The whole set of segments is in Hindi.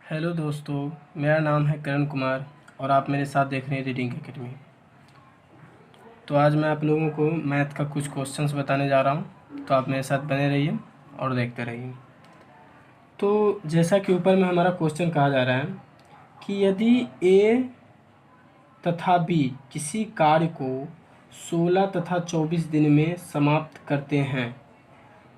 हेलो दोस्तों, मेरा नाम है करण कुमार और आप मेरे साथ देख रहे हैं रीडिंग एकेडमी। तो आज मैं आप लोगों को मैथ का कुछ क्वेश्चंस बताने जा रहा हूं, तो आप मेरे साथ बने रहिए और देखते रहिए। तो जैसा कि ऊपर में हमारा क्वेश्चन कहा जा रहा है कि यदि ए तथा बी किसी कार्य को 16 तथा 24 दिन में समाप्त करते हैं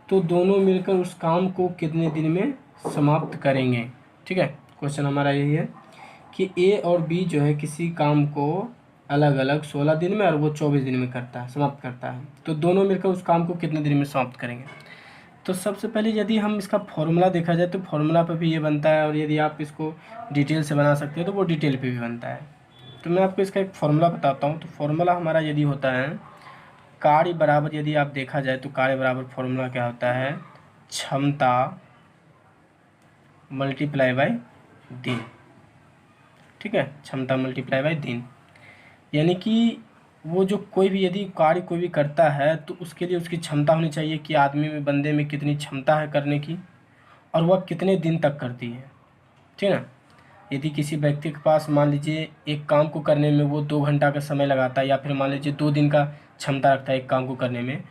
तो दोनों मिलकर उस काम को कितने दिन में समाप्त करेंगे। ठीक है, क्वेश्चन हमारा यही है कि ए और बी जो है किसी काम को अलग अलग 16 दिन में और वो 24 दिन में करता है, समाप्त करता है, तो दोनों मिलकर उस काम को कितने दिन में समाप्त करेंगे। तो सबसे पहले यदि हम इसका फॉर्मूला देखा जाए तो फॉर्मूला पर भी ये बनता है, और यदि आप इसको डिटेल से बना सकते हो तो वो डिटेल पे भी बनता है। तो मैं आपको इसका एक फॉर्मूला बताता हूँ। तो फॉर्मूला हमारा यदि होता है कार्य बराबर, यदि आप देखा जाए तो कार्य बराबर फॉर्मूला क्या होता है, क्षमता मल्टीप्लाई बाय दिन। ठीक है, क्षमता मल्टीप्लाई बाय दिन, यानी कि वो जो कोई भी यदि कार्य कोई भी करता है तो उसके लिए उसकी क्षमता होनी चाहिए कि आदमी में, बंदे में कितनी क्षमता है करने की, और वह कितने दिन तक करती है। ठीक है ना। यदि किसी व्यक्ति के पास मान लीजिए एक काम को करने में वो 2 घंटा का समय लगाता है, या फिर मान लीजिए 2 दिन का क्षमता रखता है एक काम को करने में,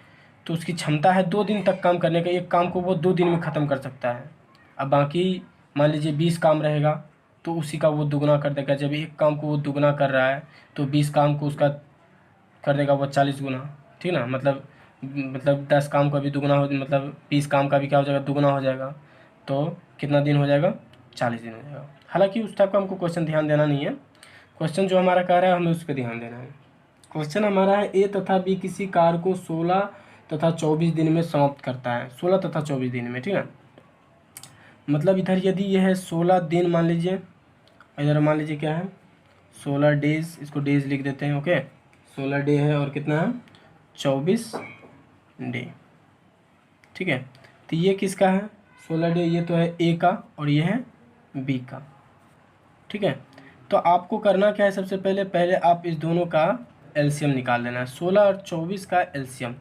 तो उसकी क्षमता है 2 दिन तक काम करने का। एक काम को वो 2 दिन में ख़त्म कर सकता है। अब बाकी मान लीजिए 20 काम रहेगा तो उसी का वो दुगना कर देगा। जब एक काम को वो दुगना कर रहा है तो 20 काम को उसका कर देगा वो 40 गुना। ठीक ना, मतलब 10 काम का भी दुगना हो, मतलब 20 काम का भी क्या हो जाएगा, दुगना हो जाएगा। तो कितना दिन हो जाएगा, 40 दिन हो जाएगा। हालांकि उस टाइप का हमको क्वेश्चन ध्यान देना नहीं है। क्वेश्चन जो हमारा कह रहा है हमें उस पर ध्यान देना है। क्वेश्चन हमारा है ए तथा बी किसी कार्य को 16 तथा 24 दिन में समाप्त करता है। 16 तथा 24 दिन में, ठीक है। मतलब इधर यदि यह है 16 दिन मान लीजिए, इधर मान लीजिए क्या है 16 डेज, इसको डेज लिख देते हैं। ओके, 16 डे है और कितना है 24 डे। ठीक है, तो ये किसका है 16 डे, ये तो है ए का और ये है बी का। ठीक है, तो आपको करना क्या है, सबसे पहले पहले आप इस दोनों का एलसीएम निकाल लेना है, 16 और 24 का एलसीएम।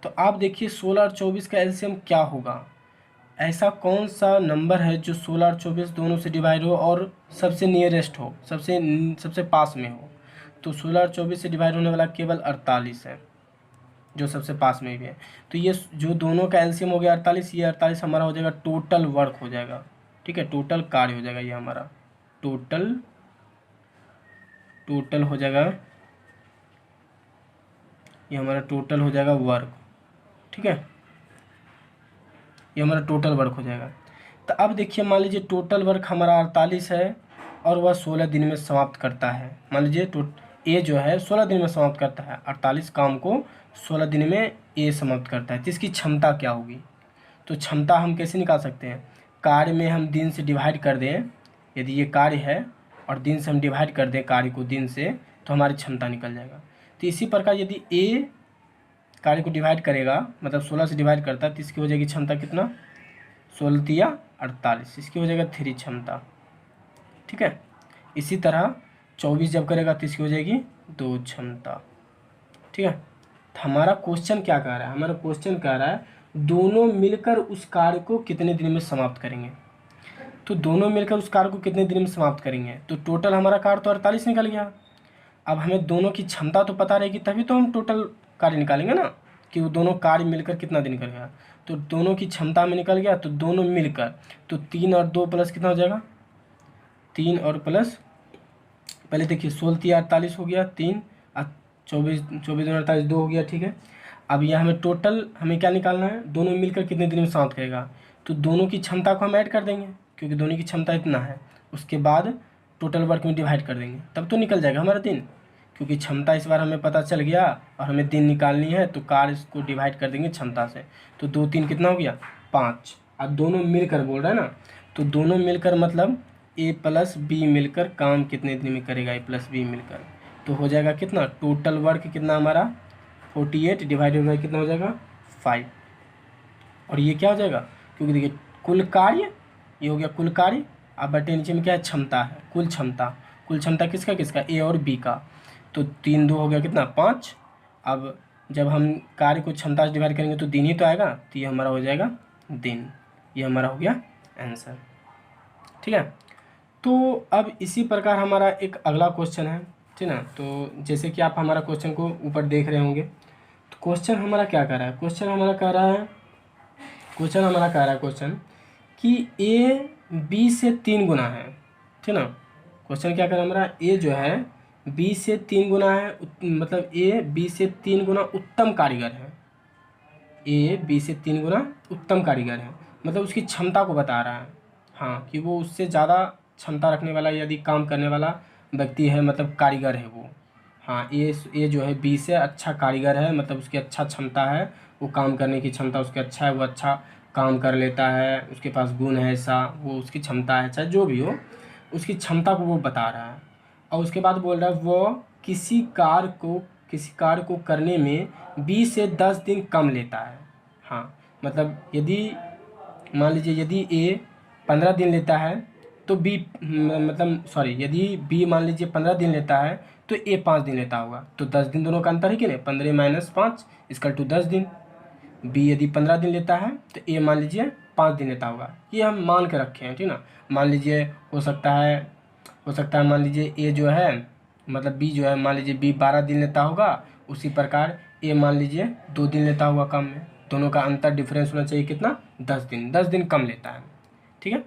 तो आप देखिए 16 और 24 का एलसीएम क्या होगा। ऐसा कौन सा नंबर है जो 16 और 24 दोनों से डिवाइड हो और सबसे नियरेस्ट हो, सबसे पास में हो। तो 16 और 24 से डिवाइड होने वाला केवल 48 है, जो सबसे पास में भी है। तो ये जो दोनों का एलसीएम हो गया 48, ये 48 हमारा हो जाएगा टोटल वर्क हो जाएगा। ठीक है, टोटल कार्य हो जाएगा ये हमारा, टोटल टोटल हो जाएगा, ये हमारा टोटल हो जाएगा वर्क। ठीक है, ये हमारा टोटल वर्क हो जाएगा। तो अब देखिए मान लीजिए टोटल वर्क हमारा 48 है और वह 16 दिन में समाप्त करता है। मान लीजिए ए जो है 16 दिन में समाप्त करता है, 48 काम को 16 दिन में ए समाप्त करता है। तो इसकी क्षमता क्या होगी। तो क्षमता हम कैसे निकाल सकते हैं, कार्य में हम दिन से डिवाइड कर दें। यदि ये कार्य है और दिन से हम डिवाइड कर दें कार्य को दिन से, तो हमारी क्षमता निकल जाएगा। तो इसी प्रकार यदि ए कार्य को डिवाइड करेगा, मतलब 16 से डिवाइड करता है, तो इसकी हो जाएगी क्षमता कितना, 16 तिया 48, इसकी हो जाएगा 3 क्षमता। ठीक है, इसी तरह 24 जब करेगा तो इसकी हो जाएगी 2 क्षमता। ठीक है, तो हमारा क्वेश्चन क्या कह रहा है, हमारा क्वेश्चन कह रहा है दोनों मिलकर उस कार्य को कितने दिन में समाप्त करेंगे। तो दोनों मिलकर उस कार्य को कितने दिन में समाप्त करेंगे, तो टोटल हमारा कार्य तो 48 निकल गया। अब हमें दोनों की क्षमता तो पता रहेगी तभी तो हम टोटल कार्य निकालेंगे ना, कि वो दोनों कार्य मिलकर कितना दिन कर गया। तो दोनों की क्षमता में निकल गया, तो दोनों मिलकर, तो 3 और 2 प्लस कितना हो जाएगा, 3 और प्लस, पहले देखिए 16 या 48 हो गया, 3 और 24, 24 और 48 2 हो गया। ठीक है, अब यह हमें टोटल हमें क्या निकालना है, दोनों मिलकर कितने दिन में समाप्त करेगा। तो दोनों की क्षमता को हम ऐड कर देंगे, क्योंकि दोनों की क्षमता इतना है, उसके बाद टोटल वर्क में डिवाइड कर देंगे, तब तो निकल जाएगा हमारा दिन। क्योंकि क्षमता इस बार हमें पता चल गया और हमें दिन निकालनी है, तो कार्य को डिवाइड कर देंगे क्षमता से। तो 2 3 कितना हो गया 5। अब दोनों मिलकर बोल रहा है ना, तो दोनों मिलकर मतलब ए प्लस बी मिलकर काम कितने दिन में करेगा, ए प्लस बी मिलकर, तो हो जाएगा कितना, टोटल वर्क कितना हमारा 48 डिवाइडेड बाई कितना हो जाएगा 5। और ये क्या हो जाएगा, क्योंकि देखिए कुल कार्य, ये हो गया कुल कार्य। अब बटे नीचे में क्या है, क्षमता है, कुल क्षमता। कुल क्षमता किसका किसका, ए और बी का। तो 3 2 हो गया कितना 5। अब जब हम कार्य को क्षमता से डिवाइड करेंगे तो दिन ही तो आएगा, तो ये हमारा हो जाएगा दिन। ये हमारा हो गया आंसर। ठीक। ठीक है। तो अब इसी प्रकार हमारा एक अगला क्वेश्चन है, ठीक ना। तो जैसे कि आप हमारा क्वेश्चन को ऊपर देख रहे होंगे, तो क्वेश्चन हमारा क्या कह रहा है, क्वेश्चन हमारा कह रहा है क्वेश्चन कि ए बी से 3 गुना है, ठीक ना। क्वेश्चन क्या कर रहा है हमारा, ए जो है बी से 3 गुना है, मतलब ए बी से 3 गुना उत्तम कारीगर है। ए बी से 3 गुना उत्तम कारीगर है, मतलब उसकी क्षमता को बता रहा है, हाँ, कि वो उससे ज़्यादा क्षमता रखने वाला यदि काम करने वाला व्यक्ति है, मतलब कारीगर है वो। हाँ, ए जो है बी से अच्छा कारीगर है, मतलब उसकी अच्छा क्षमता है, वो काम करने की क्षमता उसकी अच्छा है, वो अच्छा काम कर लेता है, उसके पास गुण है ऐसा, वो उसकी क्षमता है, चाहे जो भी हो उसकी क्षमता को वो बता रहा है। और उसके बाद बोल रहा है वो किसी कार्य को करने में 20 से 10 दिन कम लेता है। हाँ, मतलब यदि मान लीजिए यदि ए 15 दिन लेता है तो बी, मतलब सॉरी, यदि बी मान लीजिए 15 दिन लेता है तो ए 5 दिन लेता होगा, तो 10 दिन दोनों का अंतर है कि नहीं, 15 माइनस 5 इसकल टू 10 दिन। बी यदि 15 दिन लेता है तो ए मान लीजिए 5 दिन लेता होगा, ये हम मान के रखे हैं, ठीक ना। मान लीजिए हो सकता है मान लीजिए ए जो है, मतलब बी जो है मान लीजिए बी 12 दिन लेता होगा, उसी प्रकार ए मान लीजिए 2 दिन लेता होगा काम में, दोनों का अंतर डिफरेंस होना चाहिए कितना, 10 दिन कम लेता है, ठीक है।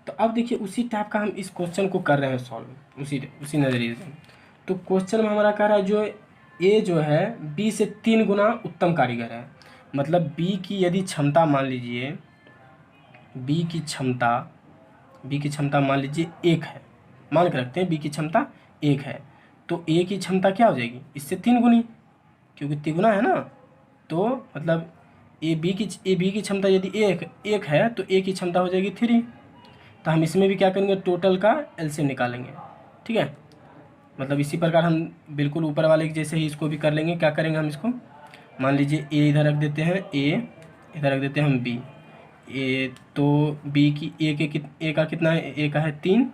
तो अब देखिए उसी टाइप का हम इस क्वेश्चन को कर रहे हैं सॉल्व, उसी नज़रिए से। तो क्वेश्चन में हमारा कह रहा है जो ए जो है बी से 3 गुना उत्तम कारीगर है, मतलब बी की यदि क्षमता मान लीजिए, बी की क्षमता मान लीजिए 1 है, मान के रखते हैं बी की क्षमता 1 है, तो ए की क्षमता क्या हो जाएगी, इससे 3 गुनी, क्योंकि तिगुना है ना। तो मतलब ए बी की क्षमता यदि एक है तो ए की क्षमता हो जाएगी 3। तो हम इसमें भी क्या करेंगे, टोटल का एलसीएम निकालेंगे, ठीक है। मतलब इसी प्रकार हम बिल्कुल ऊपर वाले के जैसे ही इसको भी कर लेंगे। क्या करेंगे हम इसको, मान लीजिए ए इधर रख देते हैं, ए इधर रख देते हैं हम बी, ए तो बी की ए का कितना है, ए का है 3,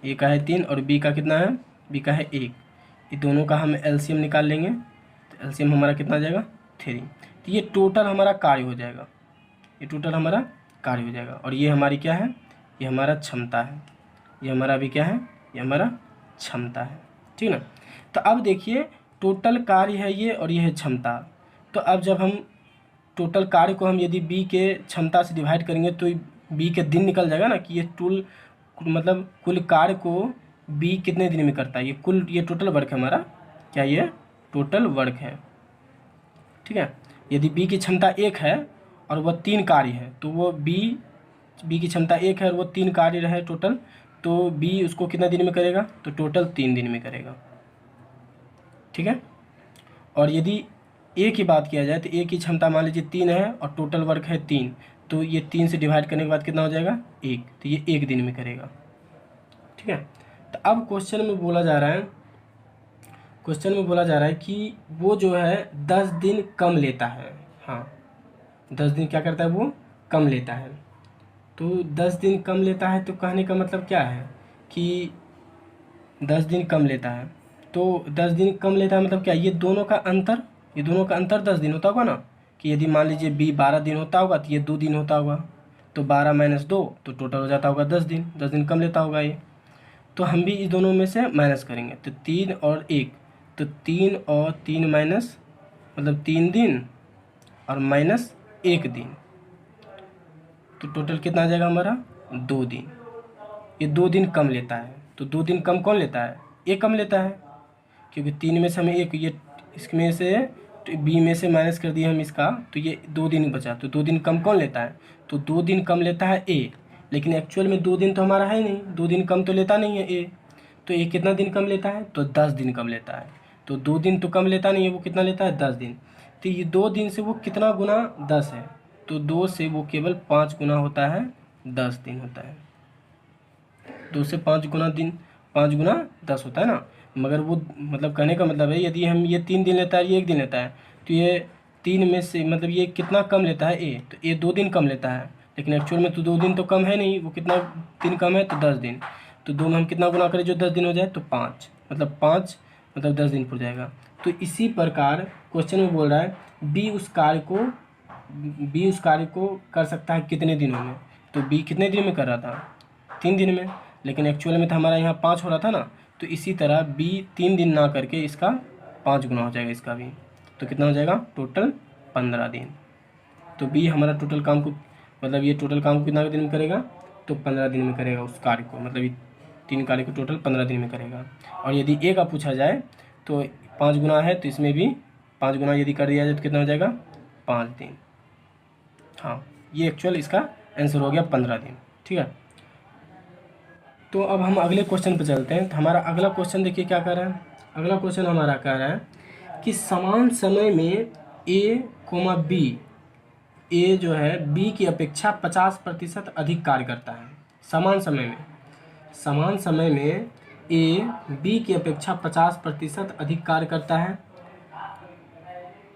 ए का है 3 और बी का कितना है, बी का है 1, ये दोनों का हम एलसीएम निकाल लेंगे। तो एलसीएम हमारा कितना आ जाएगा, 3। तो ये टोटल हमारा कार्य हो जाएगा, ये टोटल हमारा कार्य हो जाएगा। और ये हमारी क्या है, ये हमारा क्षमता है, ये हमारा भी क्या है, ये हमारा क्षमता है, ठीक ना। तो अब देखिए टोटल कार्य है ये और ये है क्षमता। तो अब जब हम टोटल कार्य को हम यदि बी के क्षमता से डिवाइड करेंगे तो बी के दिन निकल जाएगा ना, कि ये मतलब कुल कार्य को बी कितने दिन में करता है, ये टोटल वर्क है हमारा, क्या ये टोटल वर्क है, ठीक है। यदि बी की क्षमता 1 है और वह 3 कार्य है तो वो बी की क्षमता 1 है और वो 3 कार्य रहे टोटल, तो बी उसको कितना दिन में करेगा, तो टोटल 3 दिन में करेगा, ठीक है। और यदि ए की बात किया जाए तो ए की क्षमता मान लीजिए 3 है और टोटल वर्क है 3, तो ये 3 से डिवाइड करने के बाद कितना हो जाएगा, 1, तो ये 1 दिन में करेगा, ठीक है। तो अब क्वेश्चन में बोला जा रहा है कि वो जो है 10 दिन कम लेता है। हाँ, 10 दिन क्या करता है, वो कम लेता है। तो 10 दिन कम लेता है, तो कहने का मतलब क्या है कि 10 दिन कम लेता है, तो 10 दिन कम लेता है मतलब क्या, ये दोनों का अंतर 10 दिन होता होगा ना, कि यदि मान लीजिए बी 12 दिन होता होगा तो ये 2 दिन होता होगा, तो 12 माइनस 2 तो टोटल हो जाता होगा 10 दिन, 10 दिन कम लेता होगा ये। तो हम भी इस दोनों में से माइनस करेंगे, तो 3 और 1, तो 3 और 3 माइनस, मतलब 3 दिन और माइनस 1 दिन, तो टोटल कितना आ जाएगा हमारा, 2 दिन। ये 2 दिन कम लेता है, तो 2 दिन कम कौन लेता है, ए कम लेता है, क्योंकि 3 में से हमें एक, ये इसमें से तो बी में से माइनस कर दिए हम इसका, तो ये 2 दिन बचा, तो 2 दिन कम कौन लेता है, तो 2 दिन कम लेता है ए। लेकिन एक्चुअल में 2 दिन तो हमारा है नहीं, 2 दिन कम तो लेता नहीं है ए, तो ए कितना दिन कम लेता है, तो 10 दिन कम लेता है। तो 2 दिन तो कम लेता नहीं है, वो कितना लेता है, 10 दिन। तो ये 2 दिन से वो कितना गुना 10 है, तो 2 से वो केवल 5 गुना होता है, 10 दिन होता है। 2 से 5 गुना 10 होता है ना। मगर वो मतलब कहने का मतलब है यदि हम ये 3 दिन लेता है, ये 1 दिन लेता है, तो ये 3 में से मतलब ये कितना कम लेता है ए, तो ए 2 दिन कम लेता है, लेकिन एक्चुअल में तो 2 दिन तो कम है नहीं, वो कितना दिन कम है, तो 10 दिन। तो 2 में हम कितना गुना करें जो 10 दिन हो जाए, तो 5, मतलब 5 मतलब 10 दिन पूरा जाएगा। तो इसी प्रकार क्वेश्चन में बोल रहा है बी उस कार्य को कर सकता है कितने दिनों में, तो बी कितने दिन में कर रहा था, 3 दिन में, लेकिन एक्चुअल में तो हमारा यहाँ 5 हो रहा था ना, तो इसी तरह बी 3 दिन ना करके इसका 5 गुना हो जाएगा इसका भी। तो कितना हो जाएगा टोटल 15 दिन। तो बी हमारा टोटल काम को मतलब ये टोटल काम को कितना दिन में करेगा, तो 15 दिन में करेगा उस कार्य को, मतलब ये 3 कार्य को टोटल 15 दिन में करेगा। और यदि ए का पूछा जाए तो 5 गुना है, तो इसमें भी 5 गुना यदि कर दिया जाए तो कितना हो जाएगा 5 दिन। हाँ, ये एक्चुअल इसका आंसर हो गया 15 दिन। ठीक है, तो अब हम अगले क्वेश्चन पर चलते हैं। तो हमारा अगला क्वेश्चन देखिए क्या कह रहा है। अगला क्वेश्चन हमारा कह रहा है कि समान समय में ए कोमा बी, ए जो है बी की अपेक्षा 50% अधिक कार्य करता है। समान समय में ए बी की अपेक्षा 50% अधिक कार्य करता है।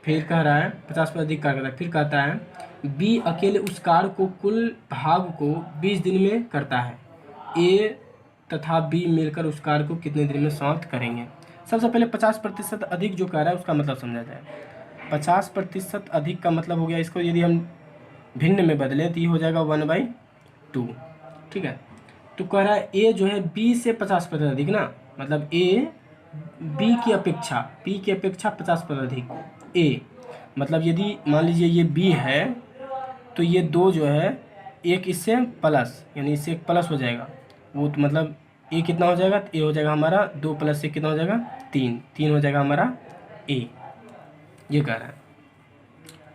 फिर कह रहा है 50% अधिक कार्य करता है। फिर कहता है बी अकेले उस कार्य को कुल भाग को 20 दिन में करता है। ए तथा बी मिलकर उस कार्य को कितने दिन में समाप्त करेंगे। सबसे पहले 50% अधिक जो कह रहा है उसका मतलब समझा जाए। 50% अधिक का मतलब हो गया, इसको यदि हम भिन्न में बदलें तो ये हो जाएगा 1/2। ठीक है, तो कह रहा है ए जो है बी से 50% अधिक ना, मतलब ए बी की अपेक्षा 50% अधिक। ए मतलब यदि मान लीजिए ये बी है तो ये 2 जो है एक इससे प्लस, यानी इससे एक प्लस हो जाएगा वो, तो मतलब ए कितना हो जाएगा, ए हो जाएगा हमारा 2 प्लस से कितना हो जाएगा 3 हो जाएगा हमारा ए। ये कह रहा है।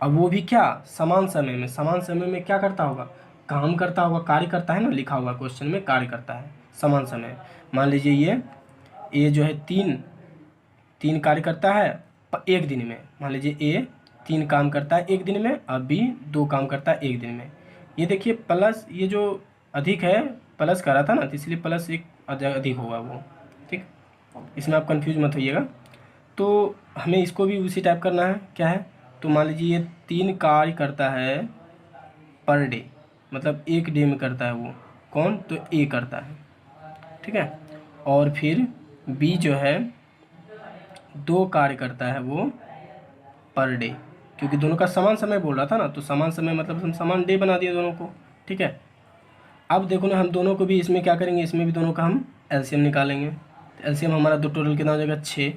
अब वो भी क्या, समान समय में क्या करता होगा, काम करता होगा, कार्य करता है ना, लिखा हुआ क्वेश्चन में कार्य करता है समान समय। मान लीजिए ये ए जो है 3 कार्य करता है एक दिन में। मान लीजिए ए 3 काम करता है एक दिन में, और बी 2 काम करता है एक दिन में। ये देखिए प्लस, ये जो अधिक है प्लस कर रहा था ना, तो इसलिए प्लस एक अधिक होगा वो। ठीक, इसमें आप कंफ्यूज मत होइएगा। तो हमें इसको भी उसी टाइप करना है। क्या है, तो मान लीजिए ये 3 कार्य करता है पर डे, मतलब एक डे में करता है वो। कौन, तो ए करता है। ठीक है, और फिर बी जो है 2 कार्य करता है वो पर डे, क्योंकि दोनों का समान समय बोल रहा था ना, तो समान समय मतलब हम समान डे बना दिए दोनों को। ठीक है, अब देखो ना, हम दोनों को भी इसमें क्या करेंगे, इसमें भी दोनों का हम एलसीएम निकालेंगे। तो एलसीएम हमारा दो टोटल कितना हो जाएगा 6,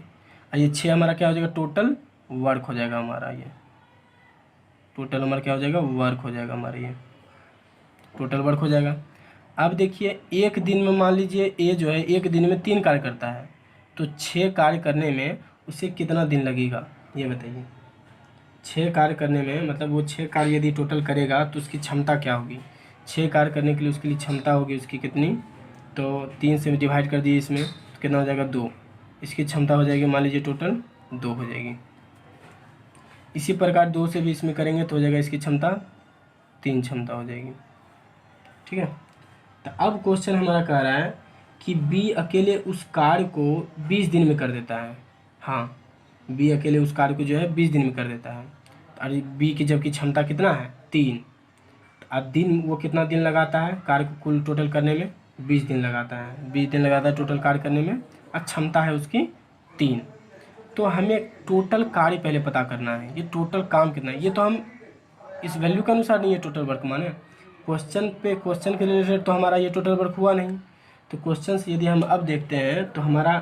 और ये 6 हमारा क्या हो जाएगा टोटल वर्क हो जाएगा हमारा। ये टोटल हमारा क्या हो जाएगा, वर्क हो जाएगा हमारा, ये टोटल वर्क हो जाएगा। अब देखिए एक दिन में मान लीजिए ए जो है एक दिन में 3 कार्य करता है, तो 6 कार्य करने में उसे कितना दिन लगेगा ये बताइए। 6 कार्य करने में मतलब वो 6 कार्य यदि टोटल करेगा तो उसकी क्षमता क्या होगी। 6 कार्य करने के लिए उसके लिए क्षमता होगी उसकी कितनी, तो 3 से डिवाइड कर दिए इसमें, तो कितना हो जाएगा 2। इसकी क्षमता हो जाएगी मान लीजिए टोटल 2 हो जाएगी। इसी प्रकार 2 से भी इसमें करेंगे तो हो जाएगा इसकी क्षमता 3 क्षमता हो जाएगी। ठीक है, तो अब क्वेश्चन हमारा कह रहा है कि बी अकेले उस कार्य को 20 दिन में कर देता है। हाँ, बी अकेले उस कार्य को जो है 20 दिन में कर देता है। और बी की जबकि क्षमता कितना है 3, अब दिन वो कितना दिन लगाता है कार्य को कुल टोटल करने में, 20 दिन लगाता है। 20 दिन लगाता है टोटल कार्य करने में, और क्षमता है उसकी 3। तो हमें टोटल कार्य पहले पता करना है, ये टोटल काम कितना है। ये तो हम इस वैल्यू के अनुसार नहीं, ये टोटल वर्क माने क्वेश्चन के रिलेटेड तो हमारा ये टोटल वर्क हुआ नहीं। तो क्वेश्चन यदि हम अब देखते हैं तो हमारा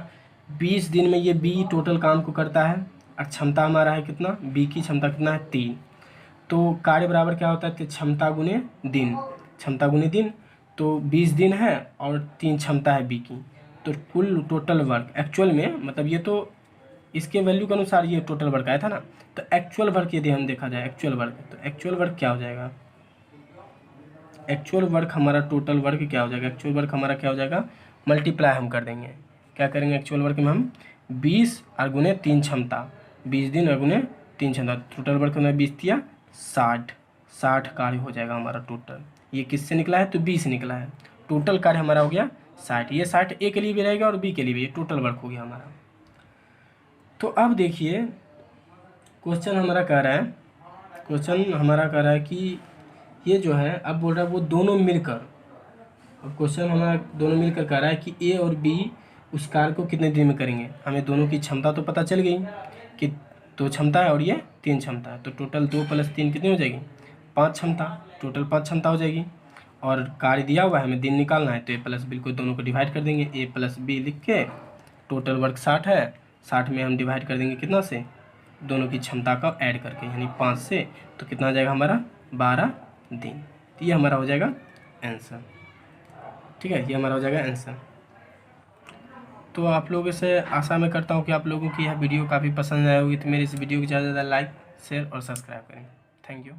20 दिन में ये बी टोटल काम को करता है, और क्षमता हमारा है कितना, बी की क्षमता कितना है 3। तो कार्य बराबर क्या होता है, तो क्षमता गुने दिन, तो 20 दिन है और 3 क्षमता है बी की, तो कुल टोटल वर्क एक्चुअल में, मतलब ये तो इसके वैल्यू के अनुसार ये टोटल वर्क आया था ना, तो एक्चुअल वर्क यदि हम देखा जाए एक्चुअल वर्क, तो एक्चुअल वर्क क्या हो जाएगा, एक्चुअल वर्क हमारा टोटल वर्क क्या हो जाएगा, एक्चुअल वर्क हमारा क्या हो जाएगा, मल्टीप्लाई हम कर देंगे। क्या करेंगे एक्चुअल वर्क में हम 20 और गुने 3 क्षमता, 20 दिन और गुने 3 क्षमता, टोटल वर्क में 20 दिया 60 कार्य हो जाएगा हमारा टोटल। ये किससे निकला है, तो 20 निकला है। टोटल कार्य हमारा हो गया 60। ये 60 ए के लिए भी रहेगा और बी के लिए भी, ये टोटल वर्क हो गया हमारा। तो अब देखिए क्वेश्चन हमारा कह रहा है कि ये जो है अब बोल रहा है वो दोनों मिलकर, अब क्वेश्चन हमारा दोनों मिलकर कह रहा है कि ए और बी उस कार्य को कितने दिन में करेंगे। हमें दोनों की क्षमता तो पता चल गई कि 2 क्षमता है और ये 3 क्षमता है, तो टोटल 2 + 3 कितनी हो जाएगी 5 क्षमता, टोटल 5 क्षमता हो जाएगी। और कार्य दिया हुआ है, हमें दिन निकालना है, तो ए प्लस बी को दोनों को डिवाइड कर देंगे। ए प्लस बी लिख के टोटल वर्क 60 है, 60 में हम डिवाइड कर देंगे कितना से, दोनों की क्षमता का ऐड करके, यानी 5 से, तो कितना आ जाएगा हमारा 12 दिन। तो ये हमारा हो जाएगा आंसर। ठीक है, ये हमारा हो जाएगा आंसर। तो आप लोगों से आशा मैं करता हूँ कि आप लोगों की यह वीडियो काफ़ी पसंद आया होगी। तो मेरी इस वीडियो को ज़्यादा से ज़्यादा लाइक, शेयर और सब्सक्राइब करें। Thank you.